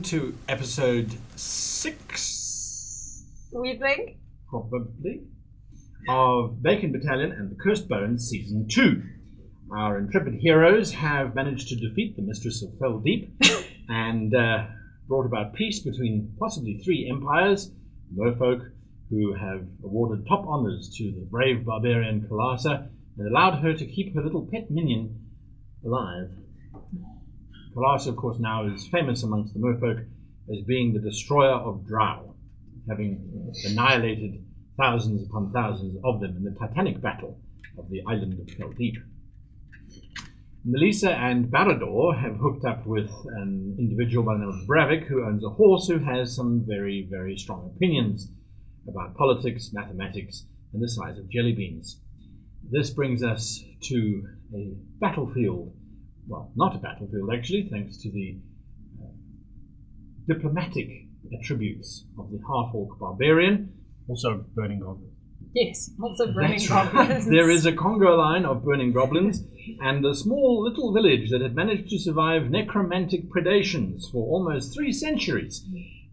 to episode 6, We think? probably, of Battalion and the Cursed Bones Season 2. Our intrepid heroes have managed to defeat the Mistress of Fell Deep and brought about peace between possibly 3 empires, merfolk, who have awarded top honours to the brave barbarian Kalasa and allowed her to keep her little pet minion alive. Kalasa, of course, now is famous amongst the merfolk as being the destroyer of drow, having annihilated thousands upon thousands of them in the titanic battle of the island of Fell Deep. Melissa and Barador have hooked up with an individual by the name of Bravik, who owns a horse who has some very, very strong opinions about politics, mathematics, and the size of jelly beans. This brings us to a battlefield. Well, not a battlefield, actually, thanks to the diplomatic attributes of the half-orc barbarian. Also burning goblins. Yes, also burning That's right. goblins. There is a Congo line of burning goblins and a small little village that had managed to survive necromantic predations for almost 3 centuries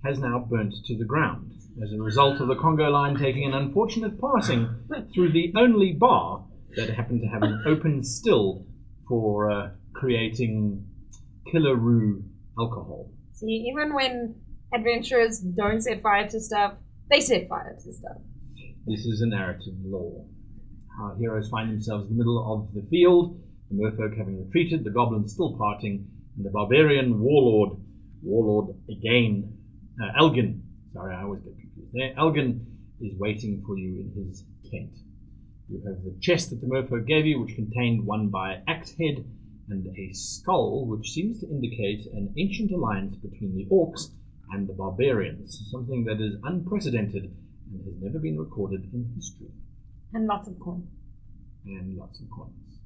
has now burnt to the ground as a result of the Congo line taking an unfortunate passing through the only bar that happened to have an open still for creating Killaroo alcohol. See, even when adventurers don't set fire to stuff, they set fire to stuff. This is a narrative law. Our heroes find themselves in the middle of the field, the merfolk having retreated, the goblins still parting, and the barbarian warlord again, Elgin, sorry, I always get confused there, Elgin is waiting for you in his tent. You have the chest that the merfolk gave you, which contained one by axe head, and a skull, which seems to indicate an ancient alliance between the orcs and the barbarians, something that is unprecedented and has never been recorded in history. And lots of coins. And lots of coins.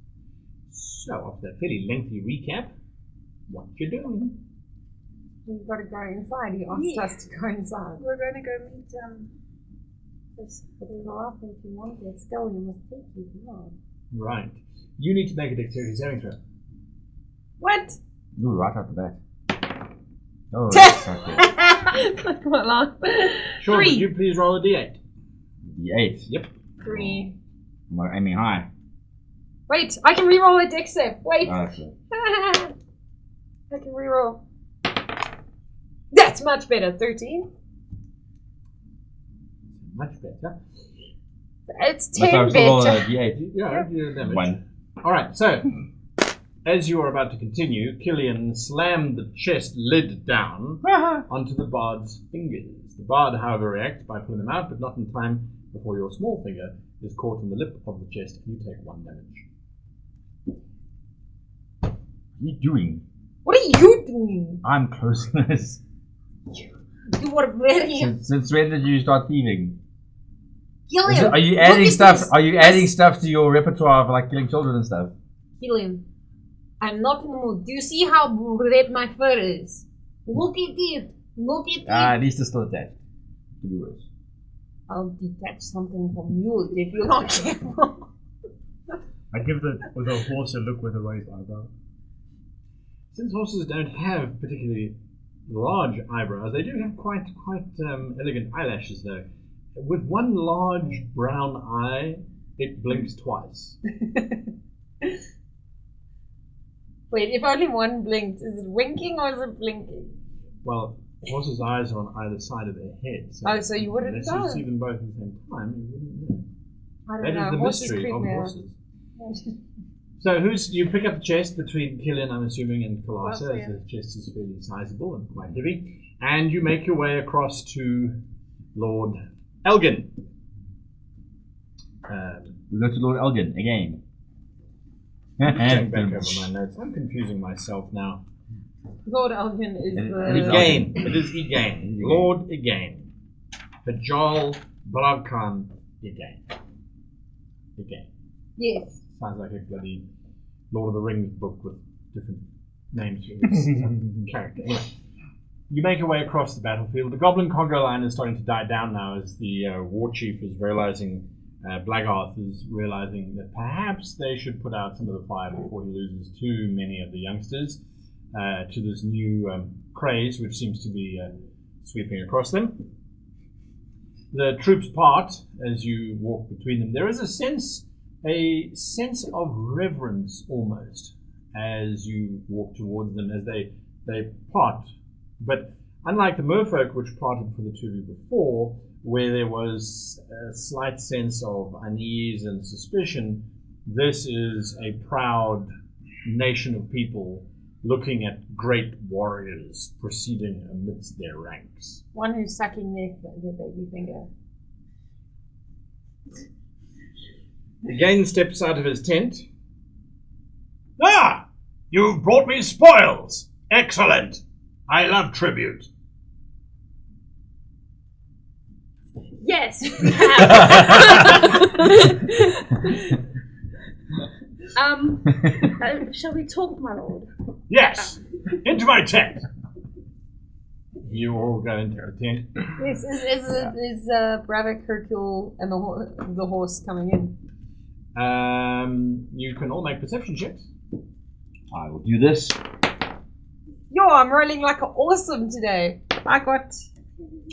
So, after that fairly lengthy recap, what you doing? We've got to go inside. He asked us to go inside. We're going to go meet this. But there's a last thing if you want to get skill, you must take it now. Right. You need to make a dexterity saving throw. What? Ooh, right out the back. Oh, that's okay. Sure, 3. would you please roll a d8? D8. Yep. 3. I'm aiming high. Wait, I can reroll a dex save. Wait. Oh, that's it. I can reroll. That's much better. 13. Much better. It's Must 10 I still roll a better. D8? Yeah, you damage. 1. Alright, so, as you are about to continue, Killian slammed the chest lid down onto the bard's fingers. The bard, however, reacts by pulling them out, but not in time before your small finger is caught in the lip of the chest and you take 1 damage. What are you doing? What are you doing? I'm closing this. You were very... Since when did you start thieving? Killian, Are you look adding at stuff? this. Are you adding stuff to your repertoire for like killing children and stuff? Killian, I'm not in the mood. Do you see how red my fur is? Look at it. Look at it. At least it's still attached. Could be worse. I'll detach something from you if you're not careful. I give the horse a look with a raised eyebrow. Since horses don't have particularly large eyebrows, they do have quite elegant eyelashes though. With one large brown eye, it blinks twice. Wait, if only one blinked, is it winking or is it blinking? Well, horses' eyes are on either side of their head. So you wouldn't unless know. you see them both at the same time, you wouldn't know. I don't That know. is the Horses mystery creep of me out. horses. So you pick up the chest between Killian, I'm assuming, and Kalasa, as the chest is fairly sizable and quite heavy, and you make your way across to Lord Elgin. We go to Lord Elgin again. Check back over my notes. I'm confusing myself now. Lord Elgin is the... Egain. It is Egain. Lord Egain. Bajal Bravkan Egain. Egain. Yes. Sounds like a bloody Lord of the Rings book with different names for each character. Anyway, you make your way across the battlefield. The Goblin Congo line is starting to die down now as the war chief is realizing, Blagarth is realizing that perhaps they should put out some of the fire before he loses too many of the youngsters to this new craze which seems to be sweeping across them. The troops part as you walk between them. There is a sense of reverence almost as you walk towards them as they part. But unlike the merfolk which parted for the two of you before, where there was a slight sense of unease and suspicion, this is a proud nation of people looking at great warriors proceeding amidst their ranks. One who's sucking their baby finger. Again steps out of his tent. Ah! You've brought me spoils! Excellent! I love tribute. Yes. Shall we talk, my lord? Yes! Into my tent! You all go into the tent. Is Bravik, Hercule, and the horse coming in? You can all make perception checks. I will do this. Yo, I'm rolling like awesome today. I got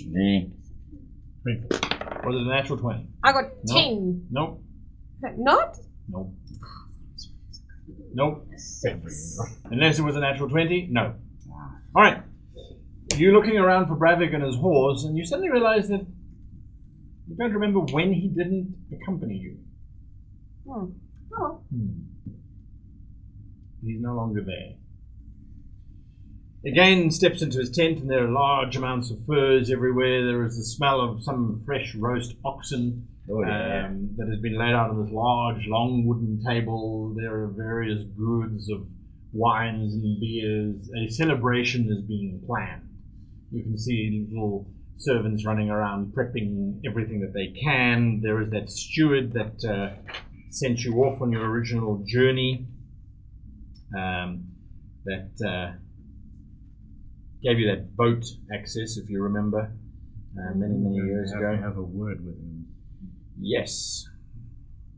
Nee. Was it a natural 20? I got 10. Nope. Not? Nope. Nope. Unless it was a natural 20? No. Alright. You're looking around for Bravik and his horse, and you suddenly realize that you don't remember when he didn't accompany you. Oh. He's no longer there. Again steps into his tent, and there are large amounts of furs everywhere. There is the smell of some fresh roast oxen that has been laid out on this large, long wooden table. There are various goods of wines and beers. A celebration is being planned. You can see little servants running around prepping everything that they can. There is that steward that sent you off on your original journey. That gave you that boat access, if you remember, many years ago. Have a word with him. Yes.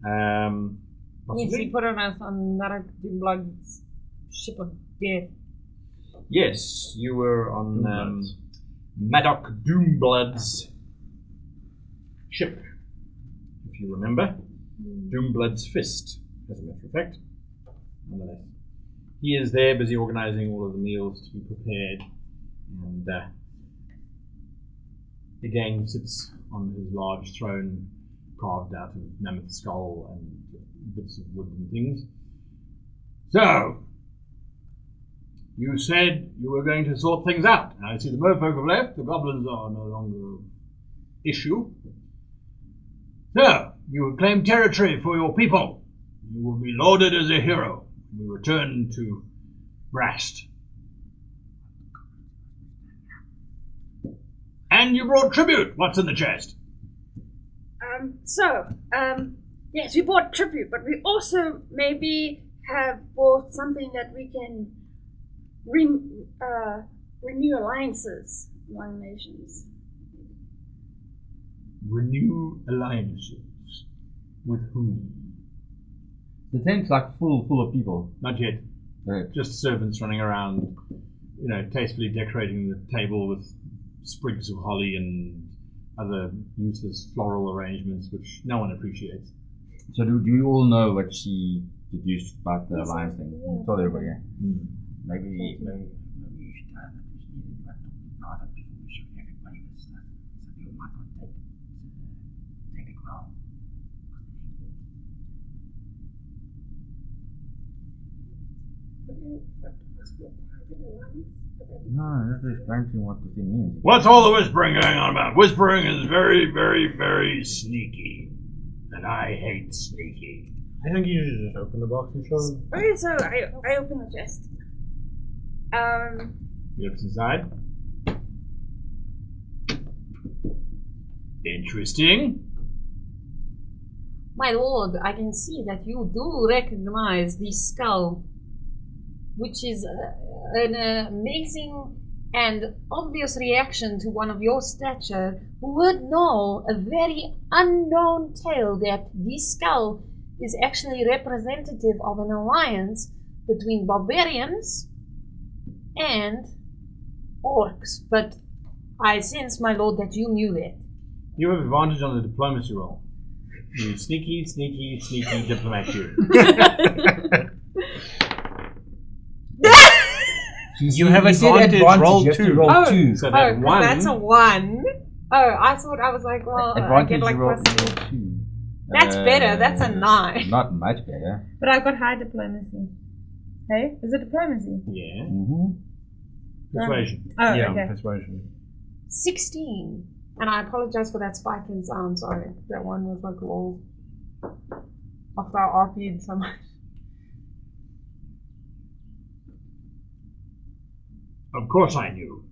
Yes, he put on us on Blood's ship of death. Yes, you were on Maddock Doomblood's ship, if you remember. Doomblood's fist, as a matter of fact. Nonetheless, he is there busy organizing all of the meals to be prepared, and again sits on his large throne carved out of mammoth skull and bits of wood and things. So, you said you were going to sort things out. I see the merfolk have left, the goblins are no longer an issue. So, you have claimed territory for your people. You will be lauded as a hero when we return to Brast. And you brought tribute. What's in the chest? Yes, we bought tribute, but we also maybe have bought something that we can renew alliances among nations. Renew alliances? With whom? The tent's like full of people. Not yet. Right. Just servants running around, tastefully decorating the table with sprigs of holly and other useless floral arrangements which no one appreciates. So do you all know what she deduced about the alliance thing? Yeah. Told everybody, yeah? Maybe you should have private before we show everybody this stuff. So people might not take it well. No, that's just explaining what the thing means. What's all the whispering going on about? Whispering is very, very, very sneaky. And I hate sneaky. I think you should just open the box and show them. Okay, so I open the chest. He looks inside. Interesting. My lord, I can see that you do recognize the skull, which is an amazing and obvious reaction to one of your stature who would know a very unknown tale that this skull is actually representative of an alliance between barbarians and orcs, but I sense, my lord, that you knew that. You have advantage on the diplomacy roll. You sneaky, sneaky, sneaky diplomat you. You have advantage. Roll You have to 2. roll 2. So Oh, that 'cause one. that's a 1. Oh, I thought, I was like, well, I Advantage get like roll plus 2. That's better, that's a 9. Not much better. But I've got high diplomacy. Hey, is it diplomacy? Yeah. Mm-hmm. Persuasion. Oh, Yeah, okay. persuasion. 16. And I apologize for that spike in sound, sorry. That one was like, lol. After I RP'd so much. Of course I knew.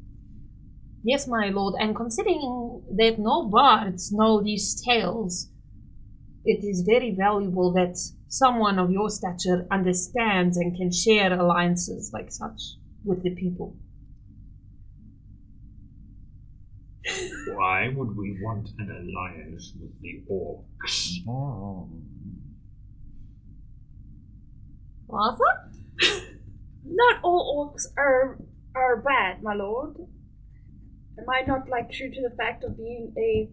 Yes, my lord, and considering that no bards know these tales, it is very valuable that someone of your stature understands and can share alliances like such with the people. Why would we want an alliance with the orcs? Oh. Arthur? Not all orcs are bad, my lord. Am I not like true to the fact of being a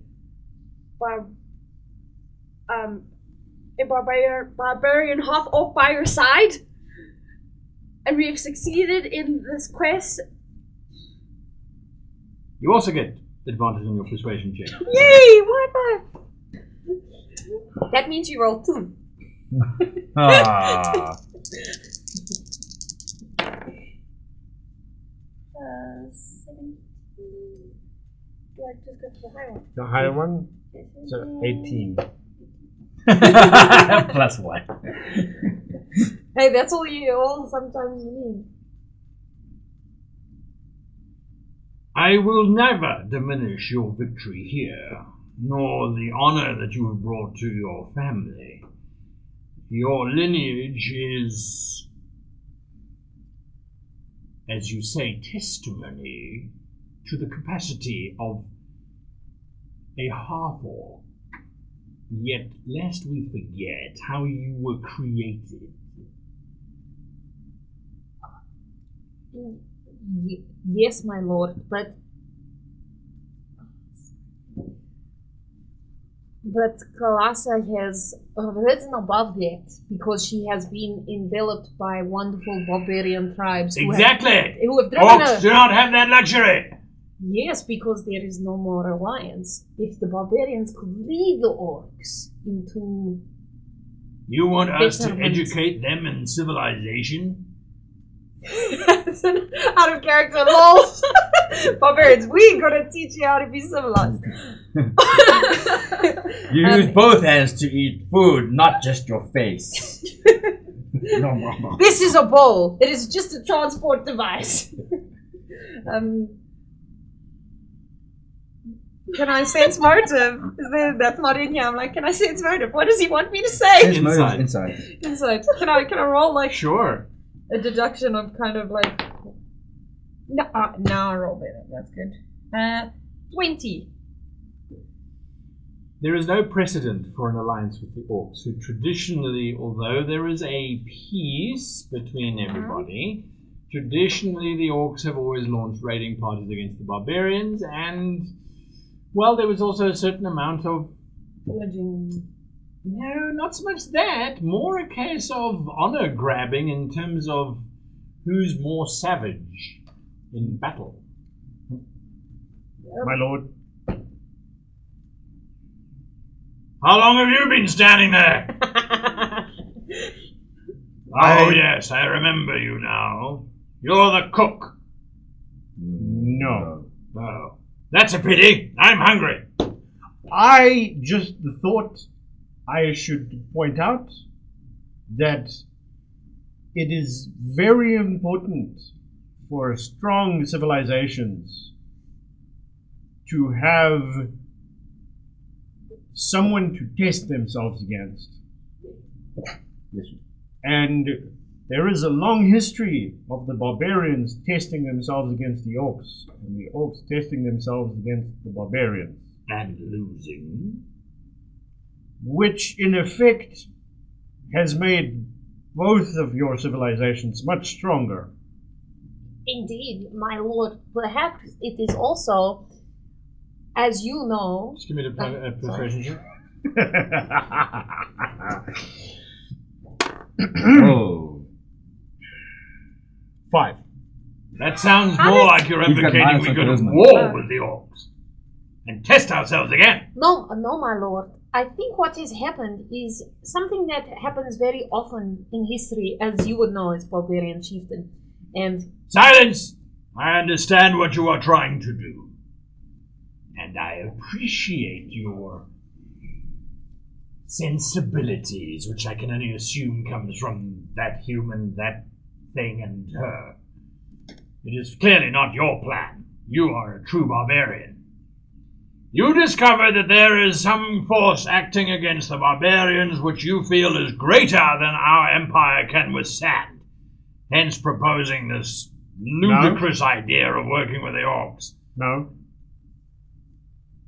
barbarian half orc by your side? And we have succeeded in this quest. You also get advantage on your persuasion check. Yay! What? That means you roll 2. Ah. 17. Do I just go for the higher one? The higher one? So 18. Plus 1. Hey, that's all sometimes you need. I will never diminish your victory here, nor the honor that you have brought to your family. Your lineage is, as you say, testimony to the capacity of a half-orc. Yet, lest we forget how you were created. Yes, my lord, but Kalasa has risen above that because she has been enveloped by wonderful barbarian tribes who have driven Orcs her. do not have that luxury! Yes, because there is no more alliance. If the barbarians could lead the orcs into... You want us to Betterment. educate them in civilization? Out of character, lol. Barbarians, we gonna teach you how to be civilized. You use both hands to eat food, not just your face. No. This is a bowl. It is just a transport device. Can I sense motive? That's not in here. I'm like, can I sense motive? What does he want me to say? Inside. Inside. Can I roll like Sure. a deduction of kind of like? No, I roll better. That's good. 20. There is no precedent for an alliance with the orcs, who traditionally, although there is a peace between everybody, traditionally the orcs have always launched raiding parties against the barbarians, and, well, there was also a certain amount of... Pillaging. No, not so much that. More a case of honor grabbing in terms of who's more savage in battle. My lord, How long have you been standing there? Oh, yes, I remember you now. You're the cook. no. Oh, that's a pity. I'm hungry. I just thought I should point out that it is very important for strong civilizations to have someone to test themselves against. And there is a long history of the barbarians testing themselves against the orcs, and the orcs testing themselves against the barbarians. And losing. Which in effect has made both of your civilizations much stronger. Indeed, my lord. Perhaps it is also, as you know. Just give me a persuasion check. Oh. 5. That sounds How more does- like you're He's got advocating minus we on go to charisma. war with the orcs and test ourselves again. No, my lord. I think what has happened is something that happens very often in history, as you would know as barbarian chieftain. And Silence! I understand what you are trying to do. And I appreciate your sensibilities, which I can only assume comes from that human, that thing, and her. It is clearly not your plan. You are a true barbarian. You discover that there is some force acting against the barbarians which you feel is greater than our empire can withstand, hence proposing this ludicrous idea of working with the orcs. No.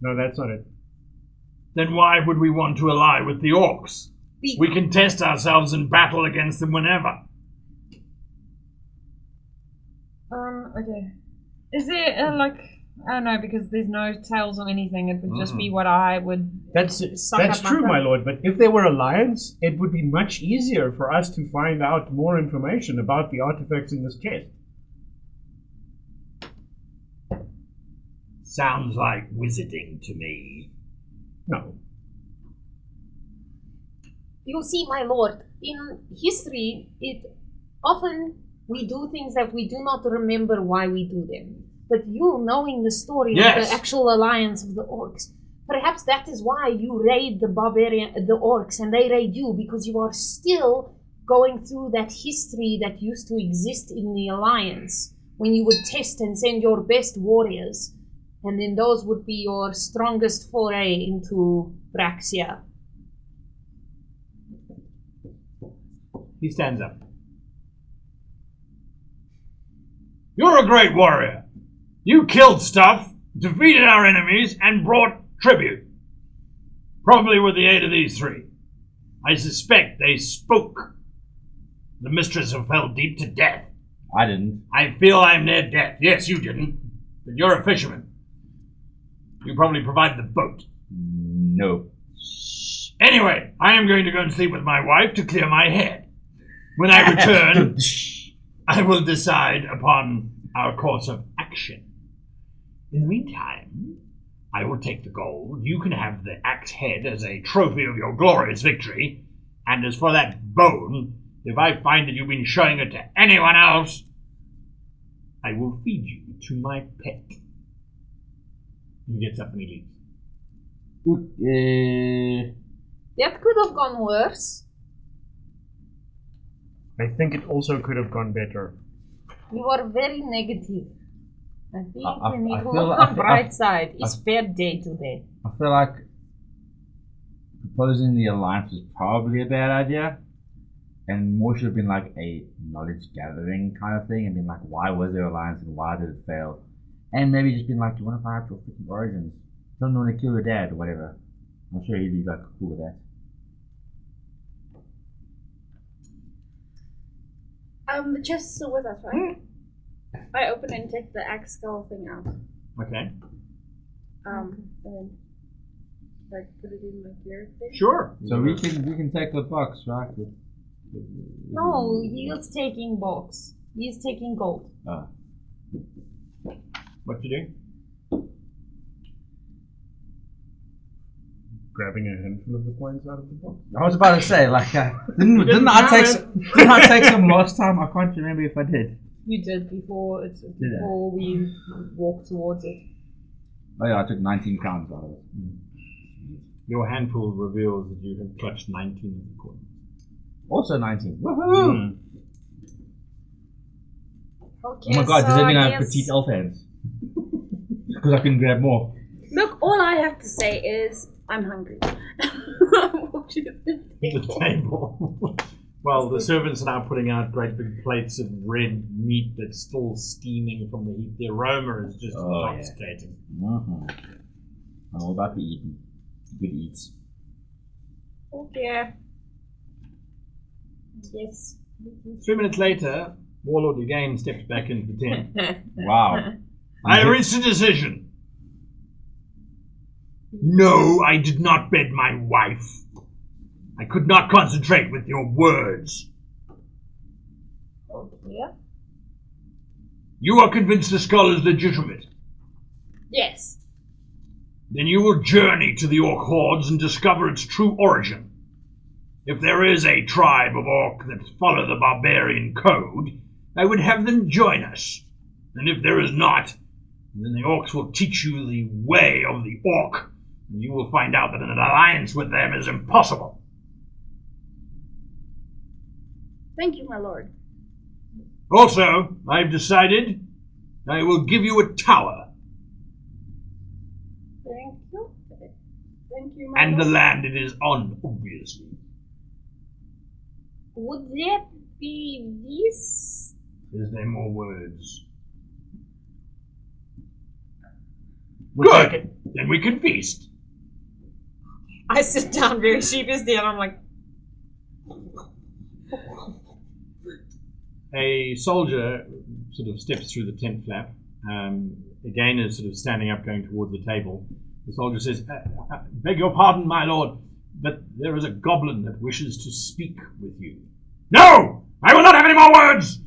No, that's not it. Then why would we want to ally with the orcs? We can test ourselves in battle against them whenever. Okay. Is there, I don't know, because there's no tails or anything, it would just be what I would... That's Suck up my true, my throat. lord, but if there were alliance, it would be much easier for us to find out more information about the artifacts in this chest. Sounds like wizarding to me. No. you see, my lord, in history, it often we do things that we do not remember why we do them. But you, knowing the story of Yes. the actual alliance of the orcs, perhaps that is why you raid the orcs, and they raid you, because you are still going through that history that used to exist in the alliance, when you would test and send your best warriors, and then those would be your strongest foray into Braxia. He stands up. You're a great warrior. You killed stuff, defeated our enemies, and brought tribute. Probably with the aid of these three. I suspect they spoke the mistress of Fell Deep to death. I didn't. I feel I'm near death. Yes, you didn't. But you're a fisherman. You probably provided the boat. No. Anyway, I am going to go and sleep with my wife to clear my head. When I return, I will decide upon our course of action. In the meantime, I will take the gold. You can have the axe head as a trophy of your glorious victory. And as for that bone, if I find that you've been showing it to anyone else, I will feed you to my pet. He gets up and he leaves. That could have gone worse. I think it also could have gone better. You are very negative. I think I we need to feel- look I on feel- bright side. It's fair day today. I feel like proposing the alliance was probably a bad idea, and more should have been like a knowledge gathering kind of thing, and been like, why was there alliance and why did it fail? And maybe just been like, do you want to find out your freaking origins? Don't want to kill your dad or whatever. I'm sure he'd be like cool with that. The chest is still with us, right? I open and take the axe skull thing out. Okay. And then like put it in my gear thing. Sure. So we can take the box, right? No, he is taking box. He is taking gold. What you doing? Grabbing a handful of the coins out of the box. I was about to say, like, didn't I take some last time? I can't remember if I did. You did before we walked towards it. Oh yeah, I took 19 pounds out of it. Your handful reveals that you have clutched 19 of the coins. Also 19. Woohoo! Okay, Oh my god, does so that mean I I have guess petite elf hands? Because I can grab more. Look, all I have to say is I'm hungry. Walk to The table. Well, the servants are now putting out great big plates of red meat that's still steaming from the heat. The aroma is just intoxicating. Mm-hmm. I'm all about the eating. Good eats. Okay. Yes. 3 minutes later, Warlord again steps back into the tent. Wow. I reached a decision. No, I did not bed my wife. I could not concentrate with your words. Okay. You are convinced the skull is legitimate. Yes. Then you will journey to the orc hordes and discover its true origin. If there is a tribe of orc that follow the barbarian code, I would have them join us. And if there is not, then the orcs will teach you the way of the orc, and you will find out that an alliance with them is impossible. Thank you, my lord. Also, I've decided I will give you a tower. Thank you. Thank you, my And the lord. land it is on, obviously. Would that be this? Is there more words? We'll take Good! it. Then we can feast. I sit down very sheepishly and I'm like, A soldier sort of steps through the tent flap. Again is sort of standing up, going towards the table. The soldier says, beg your pardon, my lord, but there is a goblin that wishes to speak with you. No! I will not have any more words!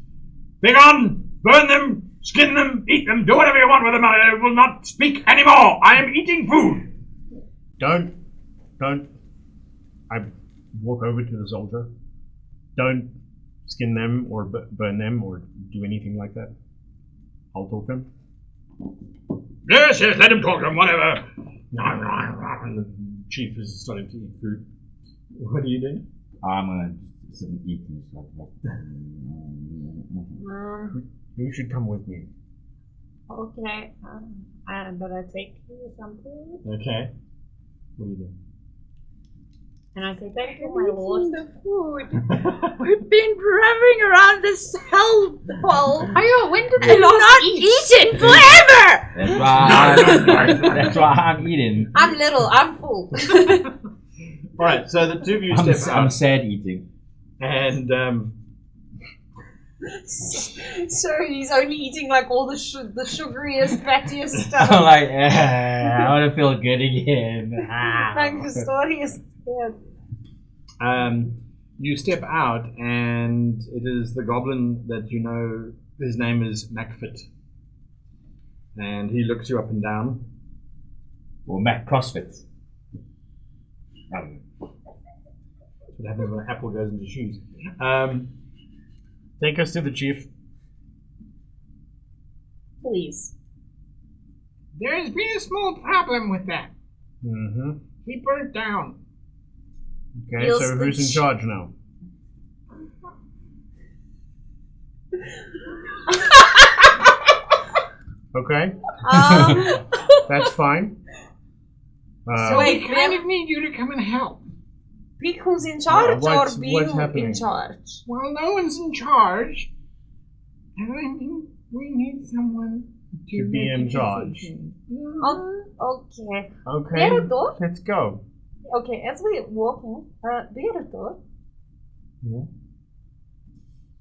Begone! Burn them! Skin them! Eat them! Do whatever you want with them! I will not speak anymore! I am eating food! Don't. I walk over to the soldier. Don't skin them or burn them or do anything like that. I'll talk to him. Yes, let him talk to him, whatever. And the chief is starting to eat food. What are you doing? I'm gonna sit and eat and stuff. You should come with me. Okay. But I take some food. Okay. What are you doing? And I say, thank you, Have my you lord. seen the food? We've been driving around this hellhole. Ayo, when did And we last not eat? eaten forever! That's why I'm eating. I'm little, I'm full. Alright, so the two of you step I'm out. sad eating. And so he's only eating like all the sugariest, fattiest I'm stuff. like, I want to feel good again. Like the storyest. Yeah. you step out, and it is the goblin that you know. His name is Macfit, and he looks you up and down. Or Mac CrossFit. That's what happens when an apple goes into shoes. Take us to the chief. Please. There has been a small problem with that. Mm-hmm. He burnt down. Okay, Feels so the who's in charge now? Okay, that's fine. So wait, We kind of need you to come and help. pick who's in charge what's or be who happening? in charge? Well, no one's in charge. And I mean, we need someone To be in charge. Okay. Okay, Beardor? let's go. Okay, as we're walking, Beardor, Yeah.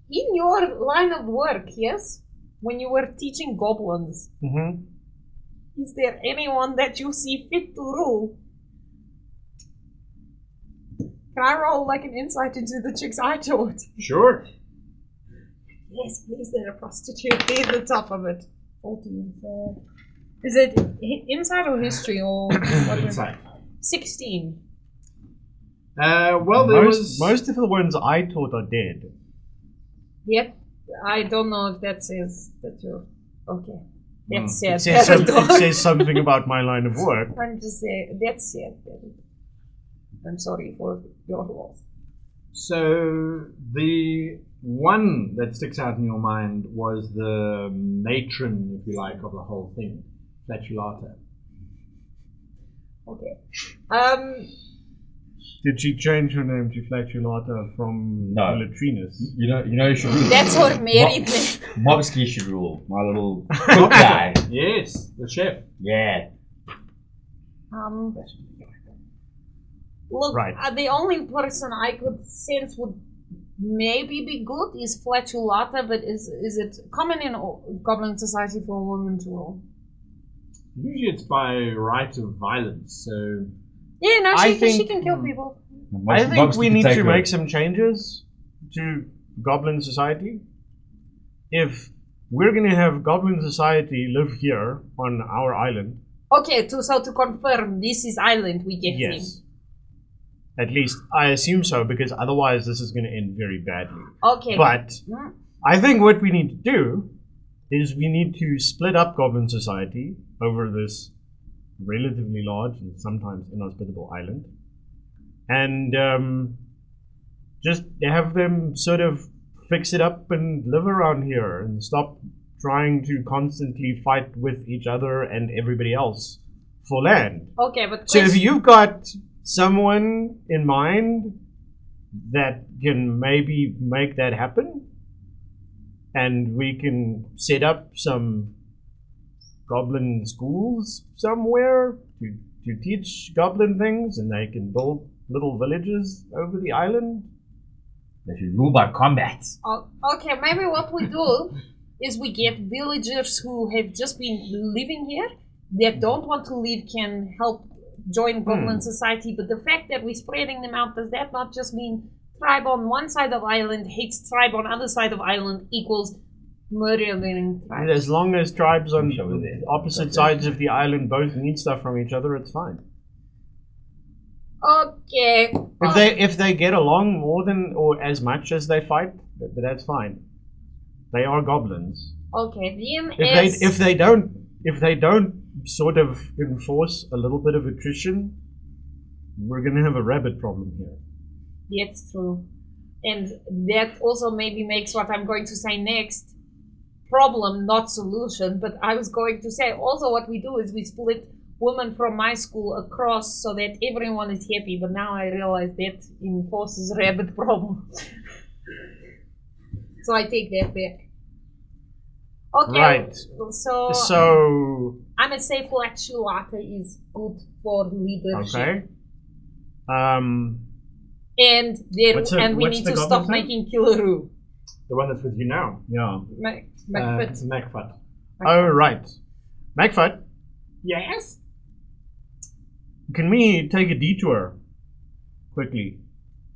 in your line of work, yes? When you were teaching goblins, Mm-hmm. is there anyone that you see fit to rule? Can I roll like an insight into the chicks I taught? Sure. Yes, please, they're a prostitute. They're the top of it. 14. Is it inside or history or what? Inside. 16. Well, there was Most of the ones I taught are dead. Yep. I don't know if that says that you're okay. That's It sad. says something about my line of work. I'm just saying that's sad. I'm sorry for your loss. So the one that sticks out in your mind was the matron, if you like, of the whole thing, Flatulata. Okay. Did she change her name to Flatulata from No. Latrinus? You know who should rule? That's her married name. Mobsky should rule. My little cook guy. Yes, the chef. Yeah. Look, Right. the only person I could sense would maybe be good is flatulata, but is it common in Goblin Society for a woman to roll? Usually it's by right of violence, so... Yeah, no, I she think- can kill people. I think we need to make some changes to Goblin Society. If we're going to have Goblin Society live here on our island, Okay, so to confirm, this is island we get yes. At least I assume so, because otherwise this is going to end very badly. in. Okay. But Mm. I think what we need to do is we need to split up Goblin Society over this relatively large and sometimes inhospitable island, and just have them sort of fix it up and live around here and stop trying to constantly fight with each other and everybody else for land. Okay, but So if question- you've got someone in mind that can maybe make that happen, and we can set up some goblin schools somewhere to teach goblin things, and they can build little villages over the island. They should rule by combat. Okay, maybe what we do is we get villagers who have just been living here that don't want to leave can help join Goblin Society, but the fact that we're spreading them out, does that not just mean tribe on one side of island hates tribe on other side of island equals murdering tribe? As long as tribes on Sure, with it. opposite sides of the island both need stuff from each other, it's fine. Okay. If they get along more than or as much as they fight, that's fine. They are goblins. Okay, then If they don't sort of enforce a little bit of attrition, we're gonna have a rabbit problem here. That's true. And that also maybe makes what I'm going to say next problem, not solution. But I was going to say also what we do is we split women from my school across so that everyone is happy. But now I realize that enforces rabbit problem. So I take that back. Okay, Right. so So I'm gonna say flatulata is good for leadership. okay. And What's the- we what's need the to goblin stop thing? making killaroo. The one that's with you now. Yeah. McFit. Macfut. Oh right. Macfoot, Yes? can we take a detour quickly?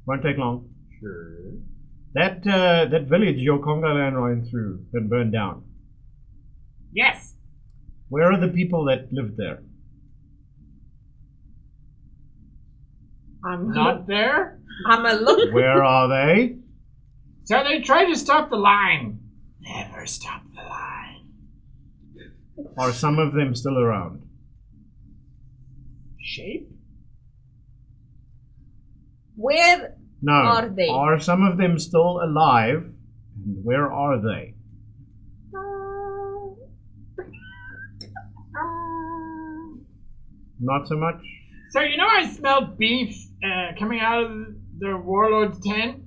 Won't take long. Sure. That village your Congo land ran through and burned down. Yes! Where are the people that lived there? I'm Not there? I'm a look. Where are they? So they tried to stop the line. Never stop the line. Are some of them still around? Shape? Where No. Are they? Are some of them still alive? And where are they? Not so much. So you know I smelled beef coming out of the warlord's tent?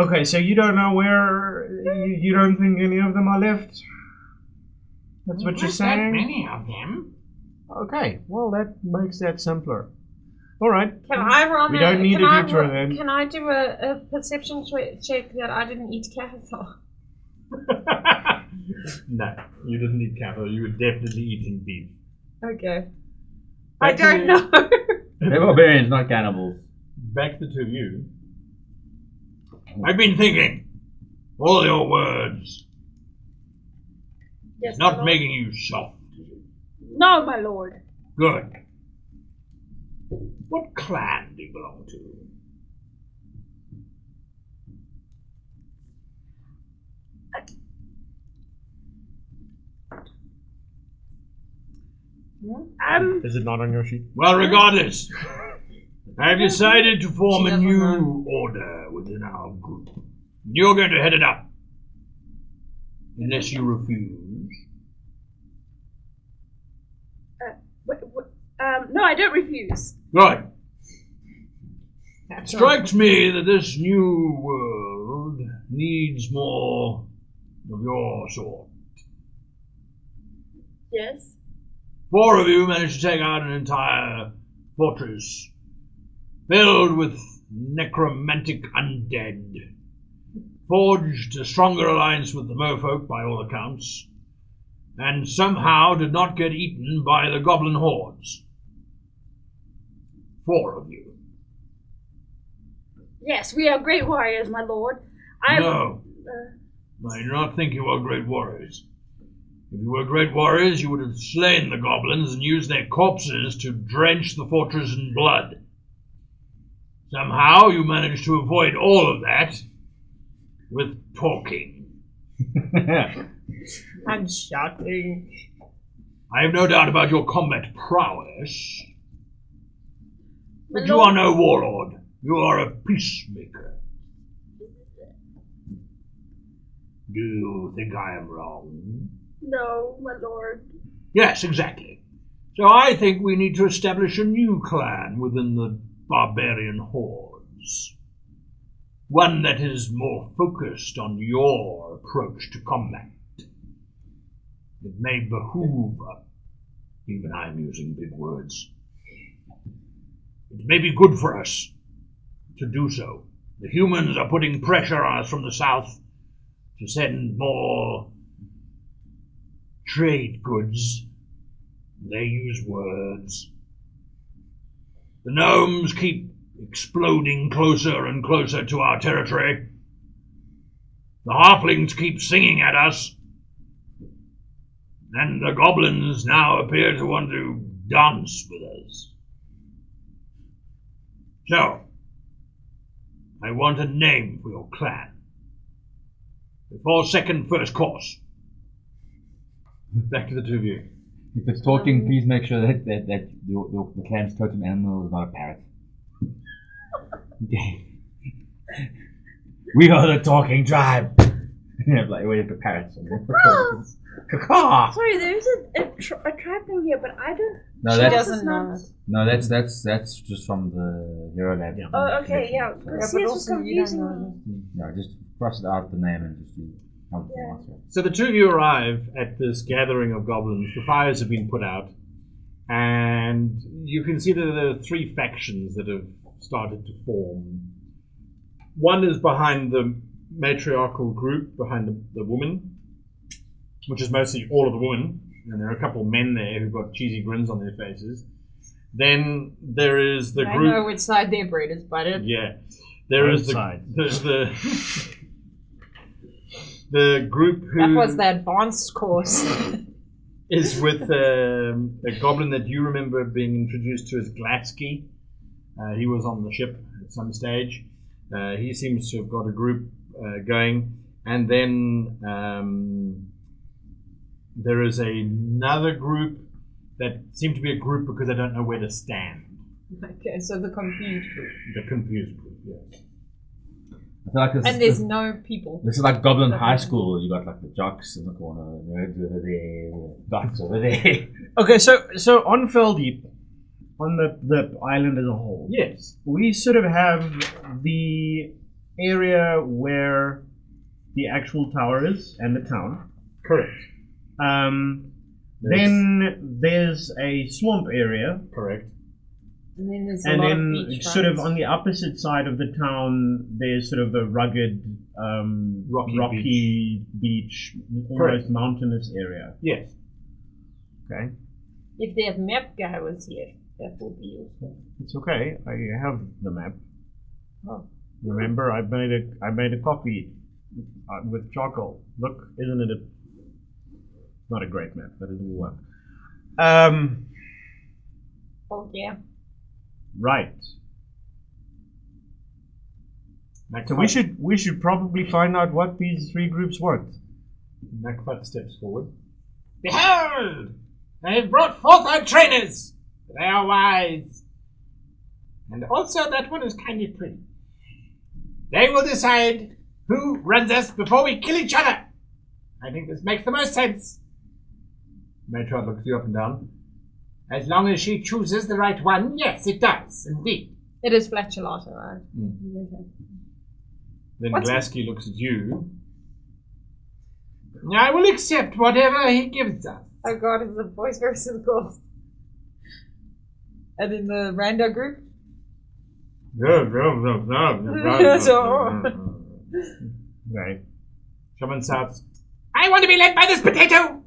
Okay, so you don't know where. You don't think any of them are left? That's what you're There's that saying? many of them. Okay, well, that makes that simpler. Alright. can I run? We don't need can a I detour ru- then. Can I do a perception check that I didn't eat cattle? No, you didn't eat cattle. You were definitely eating beef. Okay. I Back to don't know. They're barbarians, not cannibals. Back to the two of you. I've been thinking. All your words. Yes, It's my not lord. making you soft. No, my lord. Good. What clan do you belong to? Is it not on your sheet? Well, regardless, I've decided to form She a doesn't new know. order within our group. You're going to head it up. Unless you refuse. No, I don't refuse. Good. It strikes me that this new world needs more of your sort. Yes. 4 of you managed to take out an entire fortress filled with necromantic undead. Forged a stronger alliance with the merfolk by all accounts, and somehow did not get eaten by the goblin hordes. 4 of you. Yes, we are great warriors, my lord. No, I do not think you are great warriors. If you were great warriors, you would have slain the goblins and used their corpses to drench the fortress in blood. Somehow you managed to avoid all of that with talking. I'm shouting. I have no doubt about your combat prowess, but you are no warlord. You are a peacemaker. Do you think I am wrong? No, my lord. Yes, exactly. So I think we need to establish a new clan within the barbarian hordes. One that is more focused on your approach to combat. It may behoove, even I am using big words, it may be good for us to do so. The humans are putting pressure on us from the south to send more trade goods. They use words. The gnomes keep exploding closer and closer to our territory. The halflings keep singing at us. And the goblins now appear to want to dance with us. So, I want a name for your clan. Before first course. Back to the 2 of you. If it's talking, please make sure that the clan's totem animal is not a parrot. Okay. We are the talking tribe. Like we have the parrots. Caw. Sorry, there's a tribe thing here, but I don't. No, She that doesn't know. No, that's just from the Hero Lab. Yeah. Oh, okay, yeah. Yeah, Because but this was also you don't confusing know. me. No, just cross it out the name and just do how to answer it. So the 2 of you arrive at this gathering of goblins. The fires have been put out, and you can see that there are 3 factions that have started to form. One is behind the matriarchal group, behind the woman, which is mostly all of the women, and there are a couple of men there who've got cheesy grins on their faces. Then there is the I group. know which side their bread is buttered. Yeah, there is the group who That was the advanced course. is with a goblin that you remember being introduced to as Glatsky. He was on the ship at some stage. He seems to have got a group going, and then there is another group that seem to be a group because they don't know where to stand. Okay, so the confused group. The confused group, yes. I feel like And there's no people. this is like Goblin High School. You got like the jocks in the corner, the nerds over there, the dots over there. Okay, so on Feldeep, on the island as a whole, Yes. we sort of have the area where the actual tower is and the town. Correct. Then there's a swamp area, Correct. And then there's a and lot of then beach sort of fronts. on the opposite side of the town, there's sort of the rugged, rocky beach, almost Correct. mountainous area. Yes. Okay, If that map guy was here, that would be useful. it's okay. I have the map. Oh. Remember, I made a copy with charcoal. Look, isn't it not a great map, but it will work. Oh yeah. Right. Mac So we should probably find out what these 3 groups want. Macfut steps forward. Behold! I have brought forth our trainers! They are wise. And also that one is kind of pretty. They will decide who runs us before we kill each other. I think this makes the most sense. Matriarch looks you up and down. As long as she chooses the right one, yes, it does, indeed. It is Flatulata, right? Okay. Then What's- Glasky looks at you. I will accept whatever he gives us. Oh god, it's a voice versus girl. And in the rando group? Right. Someone shouts, I want to be led by this potato!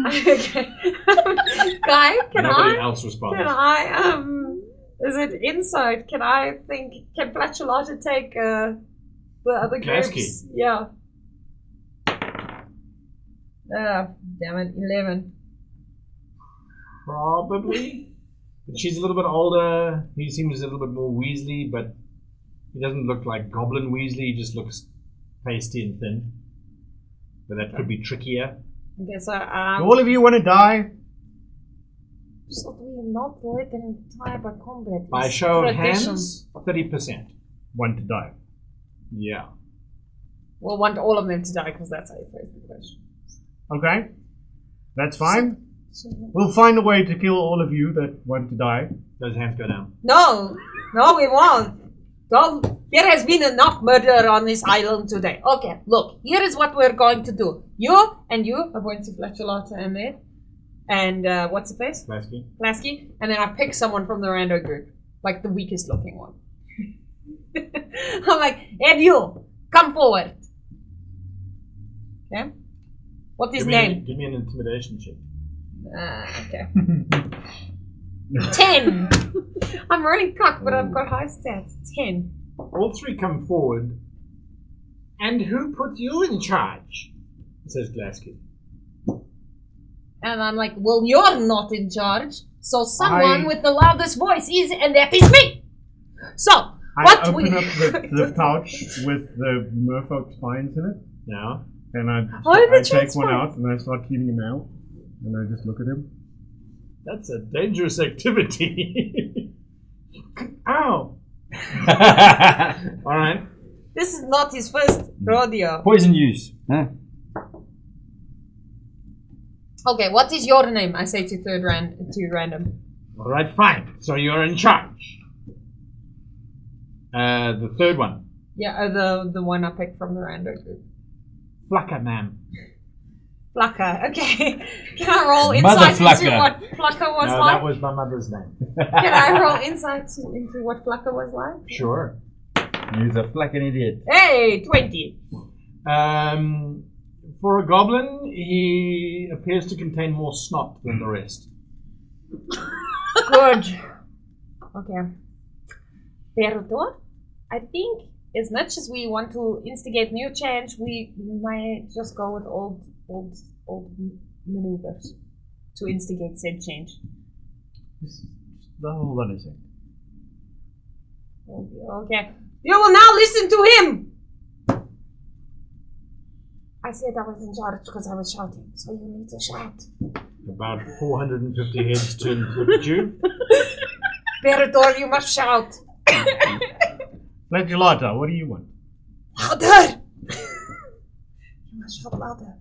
Okay. Guy, Nobody else responds. Is it insight? Can Flatulata take the other groups? Glasky. Yeah. Damn it, 11. Probably. But she's a little bit older. He seems a little bit more Weasley, but he doesn't look like Goblin Weasley. He just looks pasty and thin. But that could be trickier. Okay, so Do all of you want to die? should we not let them die by combat? By It's show of tradition. hands, 30%. Want to die. Yeah. We'll want all of them to die because that's how you phrase the question. Okay. That's fine. We'll find a way to kill all of you that want to die. Those hands go down. No, we won't. There has been enough murder on this island today. Okay, look, here is what we're going to do. You, I'm going to Flatulata and there. And what's the face? Lasky. And then I pick someone from the rando group. Like the weakest looking one. I'm like, Ed, you, come forward. Okay? What's his name? Give me an intimidation check. Okay. 10! I'm really cocked, but I've got high stats. 10. All three come forward. And who put you in charge? Says Glasky. And I'm like, well, you're not in charge. So someone with the loudest voice is, and that is me! So, I open up the pouch with the merfolk spines in it. Yeah. And I the take one out and I start cleaning him out. And I just look at him. That's a dangerous activity. Ow! Alright. This is not his first rodeo. Poison use. Huh? Okay, what is your name? I say to random. Alright, fine. So you're in charge. The third one. Yeah, the one I picked from the random group. Flucker, ma'am. Flucker, okay. Can I roll Mother insight into Flucker. what Flucker was No, like? that was my mother's name. Can I roll insight into what Flucker was like? Sure. He's a fucking idiot. Hey, 20. For a goblin, he appears to contain more snot than the rest. Good. Okay. Perdo, I think as much as we want to instigate new change, we might just go with old maneuvers to instigate said change. Hold on a second. Okay. You will now listen to him! I said I was in charge because I was shouting, so you need to shout. About 450 heads turned to look at you. Peridor, you must shout. Flatulata, what do you want? Louder! You must shout louder.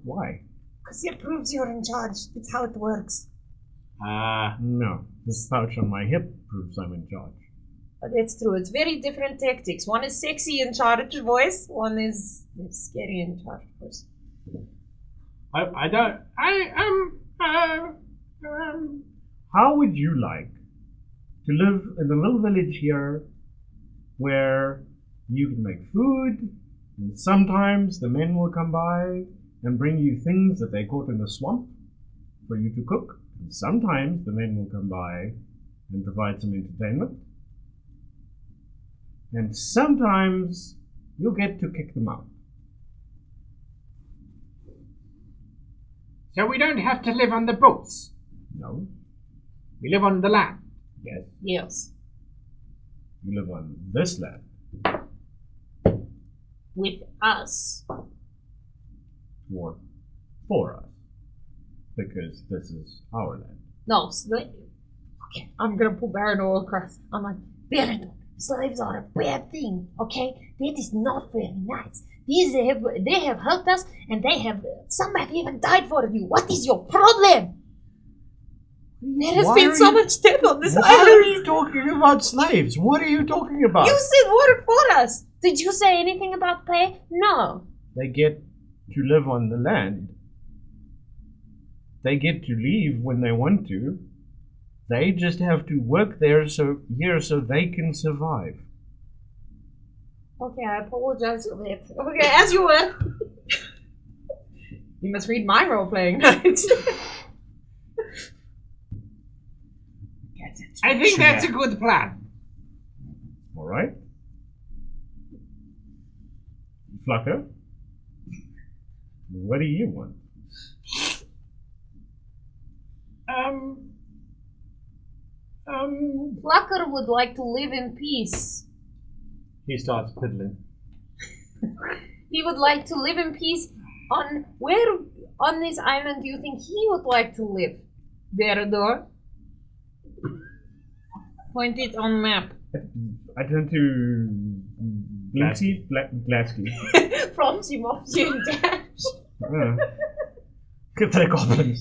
Why? Because it proves you're in charge. It's how it works. No. This pouch on my hip proves I'm in charge. But that's true. It's very different tactics. One is sexy in charge voice. One is scary in charge voice. How would you like to live in a little village here where you can make food, and sometimes the men will come by and bring you things that they caught in the swamp for you to cook, and sometimes the men will come by and provide some entertainment, and sometimes you'll get to kick them out. So we don't have to live on the boats. No? We live on the land. Yes. Yes. You live on this land. With us. Or for us. Because this is our land. No, okay, I'm gonna pull Barador across. I'm like, Barador, slaves are a bad thing, okay? That is not very nice. They have helped us, and some have even died for you. What is your problem? There has been so much death on this island. Why are you talking about slaves? What are you talking about? You said work for us. Did you say anything about pay? No. They get to live on the land. They get to leave when they want to. They just have to work here so they can survive. Okay, I apologize for that. Okay, as you were. You must read my role-playing notes. I think that's a good plan. All right. Flucker, what do you want? Flucker would like to live in peace. He starts piddling. He would like to live in peace on where on this island do you think he would like to live? Verador? Point it on map. I turn to Blinksy, Glasky. From Simofsy and Dash. Get that goblin.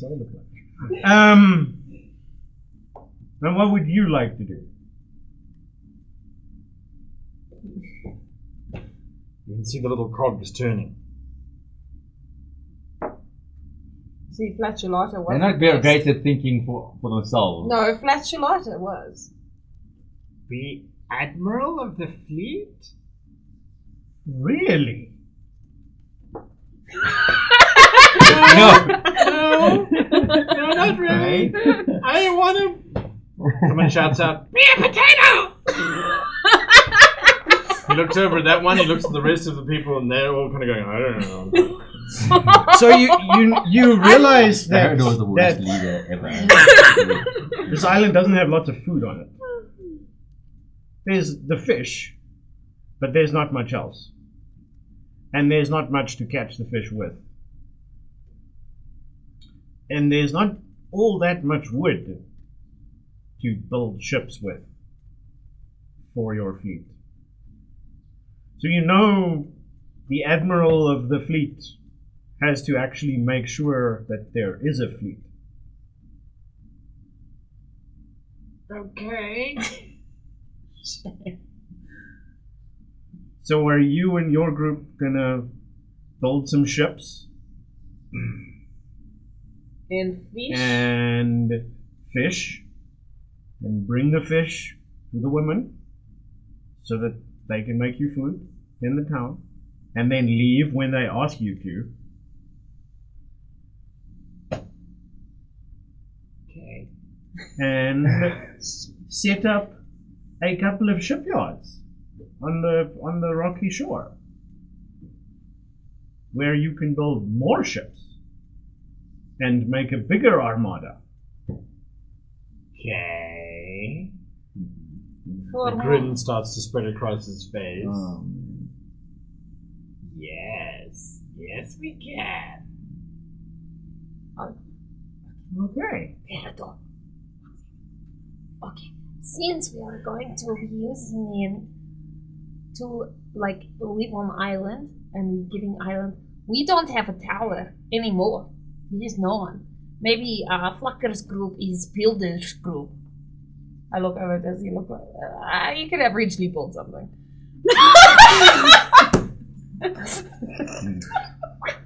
And what would you like to do? You can see the little cogs turning. See, Flatulata was. They're not very great at thinking for themselves. No, Flatulata was. The Admiral of the Fleet? Really? No. No, not really. I want to. Someone shouts out, "Be a potato!" He looks over at that one, he looks at the rest of the people, and they're all kind of going, I don't know. So you realize that, Verador was the worst that leader ever. this island doesn't have lots of food on it. There's the fish, but there's not much else. And there's not much to catch the fish with. And there's not all that much wood to build ships with for your fleet. So you know the Admiral of the Fleet has to actually make sure that there is a fleet. Okay. So are you and your group gonna build some ships? And fish? And fish? And bring the fish to the women so that they can make you food in the town, and then leave when they ask you to. Okay. And set up a couple of shipyards on the rocky shore where you can build more ships and make a bigger armada. Okay. For A grin starts to spread across his face. Yes. Yes, we can. Okay. Verador. Okay. Since we are going to be using him to like live on island and we're giving island, we don't have a tower anymore. There's no one. Maybe Flucker's group is Builder's group. I look over. Does he look like? You could have richly built something.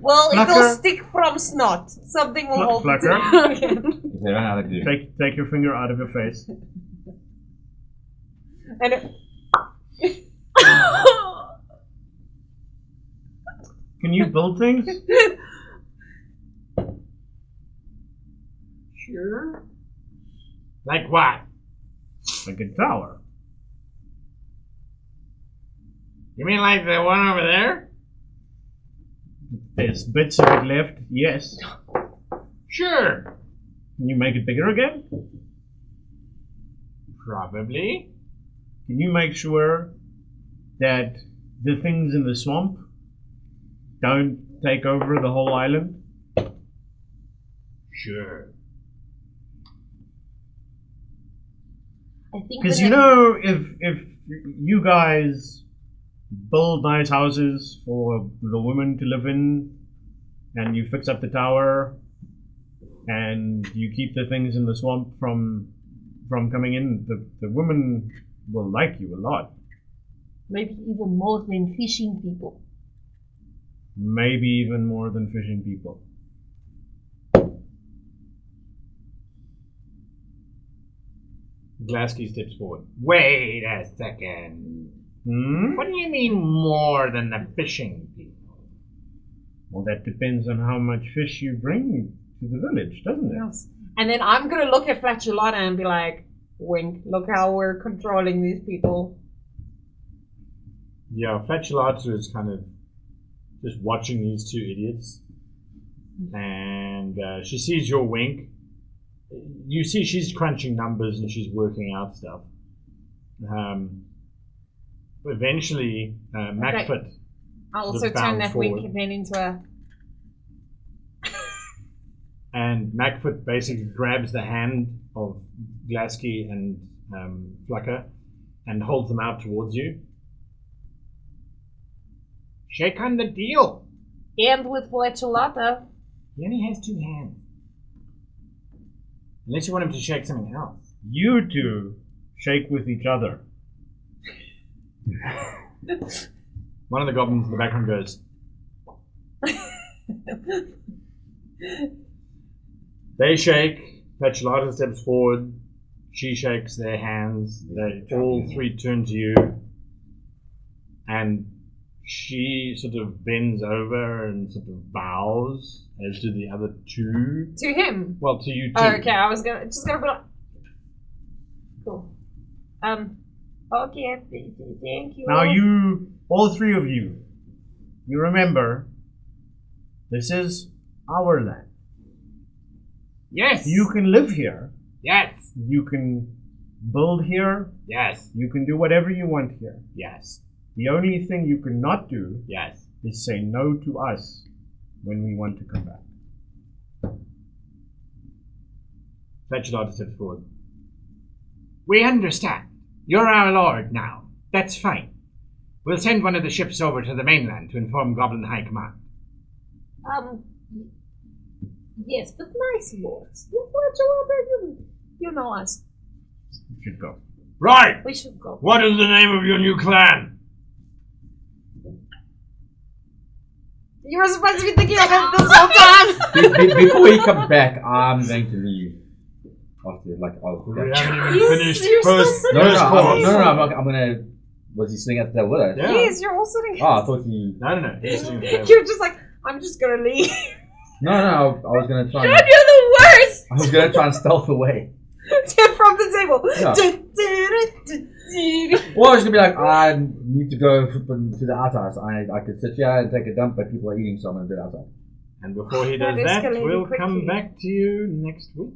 Well, Flucker. it'll stick from snot. Something will hold Flucker. it together. If they don't know how to do. Take your finger out of your face. And it, Can you build things? Sure. Like what? Like a tower. You mean like the one over there? There's bits of it left, yes. Sure. Can you make it bigger again? Probably. Can you make sure that the things in the swamp don't take over the whole island? Sure. I think Because that you know, if you guys build nice houses for the women to live in, and you fix up the tower, and you keep the things in the swamp from coming in, the women will like you a lot. maybe even more than fishing people. Maybe even more than fishing people. Glasky steps forward. Wait a second. Hmm? What do you mean more than the fishing people? Well, that depends on how much fish you bring to the village, doesn't it? Yes. And then I'm gonna look at Flatulata and be like, wink, look how we're controlling these people. Yeah, Flatulata is kind of just watching these two idiots. And she sees your wink. You see she's crunching numbers and she's working out stuff. Eventually, Macfoot. I'll also sort of turn bounds that forward. wink then into a... And Macfoot basically grabs the hand of Glasky and Flucker and holds them out towards you. Shake on the deal. And with Flatulata. He only has two hands. Unless you want him to shake something else. You two shake with each other. One of the goblins in the background goes. They shake. Flatulata steps forward. She shakes their hands. They all three turn to you. And she sort of bends over and sort of bows, as do the other two. To him? Well, to you too. Oh, okay, I was gonna be like... Cool. Okay, thank you. Now you, all three of you, you remember, this is our land. Yes. You can live here. Yes. You can build here. Yes. You can do whatever you want here. Yes. The only thing you cannot do Yes. is say no to us when we want to come back. Flatulata steps forward. We understand. You're our lord now. That's fine. We'll send one of the ships over to the mainland to inform Goblin High Command. Yes, but nice lords. You know us. We should go. Right! We should go. What is the name of your new clan? You were supposed to be thinking of it this whole time! Before he comes back, I'm going to leave. After, like, I'll We go. haven't even finished you're still first. sitting No, first course. I'm gonna. Was he sitting at the table with us? Yeah. Yes, you're all sitting. Oh, I thought he. No. He's sitting at the table. You're just like, I'm just gonna leave. No, I was gonna try. You're And, the worst! I was gonna try and stealth away. From the table. Well, I was gonna be like, I need to go to the outhouse. I could sit here and take a dump, but people are eating, so I'm gonna do it outside. And before he does That that, escalated we'll quickly. come back to you next week.